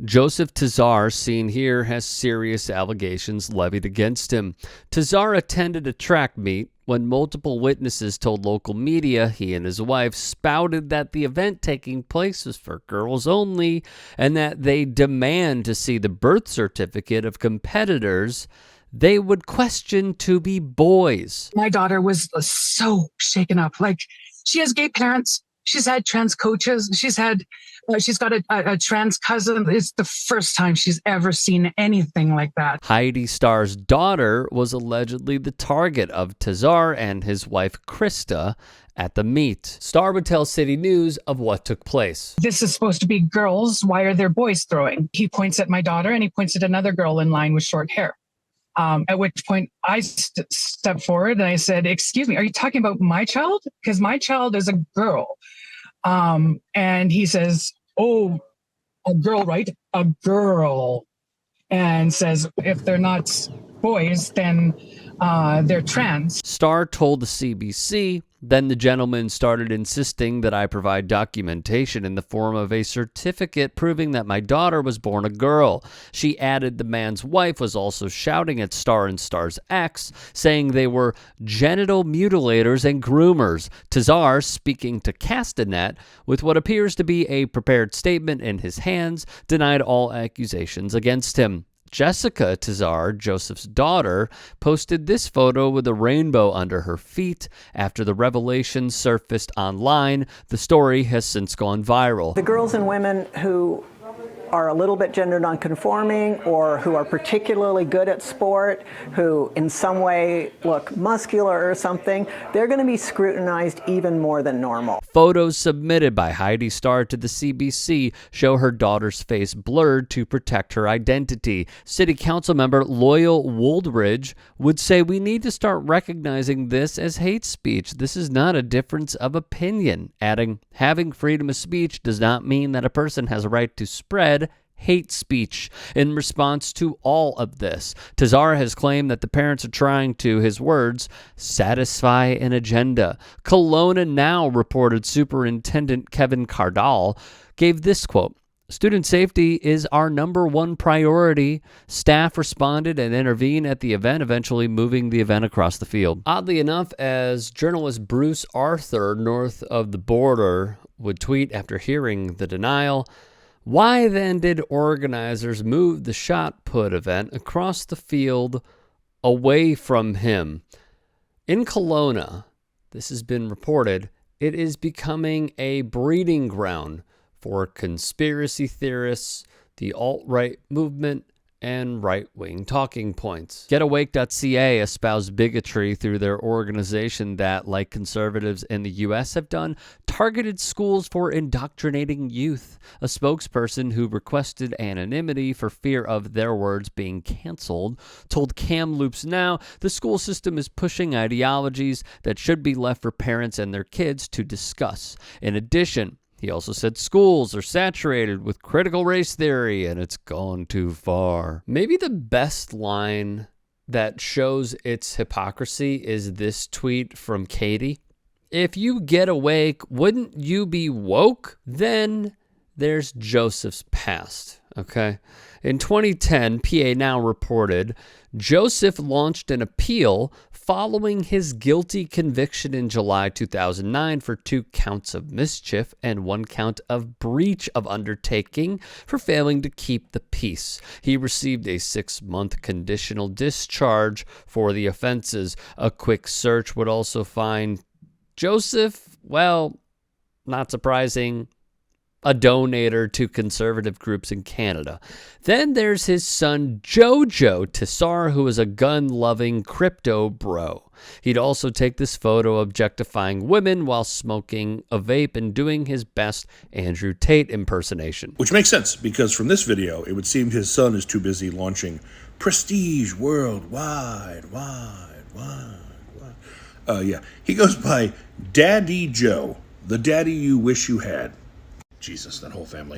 Josef Tesar, seen here, has serious allegations levied against him. Tesar attended a track meet. When multiple witnesses told local media he and his wife spouted that the event taking place was for girls only and that they demand to see the birth certificate of competitors they would question to be boys. My daughter was so shaken up. Like, she has gay parents. She's had trans coaches. She's got a trans cousin. It's the first time she's ever seen anything like that. Heidi Starr's daughter was allegedly the target of Tesar and his wife Krista at the meet. Starr would tell City News of what took place. This is supposed to be girls. Why are there boys throwing? He points at my daughter and he points at another girl in line with short hair. At which point I stepped forward and I said, "Excuse me, are you talking about my child? Because my child is a girl." And he says, "Oh, a girl, right? A girl." And says, "If they're not boys, then they're trans." Starr told the CBC, then the gentleman started insisting that I provide documentation in the form of a certificate proving that my daughter was born a girl. She added the man's wife was also shouting at Starr and Starr's ex, saying they were genital mutilators and groomers. Tesar, speaking to Castanet with what appears to be a prepared statement in his hands, denied all accusations against him. Jessica Tesar, Joseph's daughter, posted this photo with a rainbow under her feet. After the revelation surfaced online, the story has since gone viral. The girls and women who are a little bit gender nonconforming or who are particularly good at sport, who in some way look muscular or something, they're going to be scrutinized even more than normal. Photos submitted by Heidi Starr to the CBC show her daughter's face blurred to protect her identity. City Council member Loyal Woldridge would say we need to start recognizing this as hate speech. This is not a difference of opinion, adding, having freedom of speech does not mean that a person has a right to spread hate speech. In response to all of this, Tesar has claimed that the parents are trying to, his words, satisfy an agenda. Kelowna Now reported Superintendent Kevin Cardall gave this quote, "Student safety is our number one priority. Staff responded and intervened at the event, eventually moving the event across the field." Oddly enough, as journalist Bruce Arthur, north of the border, would tweet after hearing the denial, why then did organizers move the shot put event across the field away from him? In Kelowna, this has been reported, it is becoming a breeding ground for conspiracy theorists, the alt-right movement, and right-wing talking points. GetAwake.ca espoused bigotry through their organization that, like conservatives in the U.S. have done, targeted schools for indoctrinating youth. A spokesperson who requested anonymity for fear of their words being canceled told Kamloops Now the school system is pushing ideologies that should be left for parents and their kids to discuss. In addition, he also said schools are saturated with critical race theory and it's gone too far. Maybe the best line that shows its hypocrisy is this tweet from Katie. If you get awake, wouldn't you be woke? Then there's Joseph's past, okay? In 2010, PA Now reported Joseph launched an appeal following his guilty conviction in July 2009 for 2 counts of mischief and 1 count of breach of undertaking for failing to keep the peace. He received a 6-month conditional discharge for the offenses. A quick search would also find Joseph, well, not surprising, a donator to conservative groups in Canada. Then there's his son, Jojo Tesar, who is a gun-loving crypto bro. He'd also take this photo objectifying women while smoking a vape and doing his best Andrew Tate impersonation. Which makes sense, because from this video, it would seem his son is too busy launching prestige worldwide, yeah. He goes by Daddy Joe, the daddy you wish you had. Jesus, that whole family.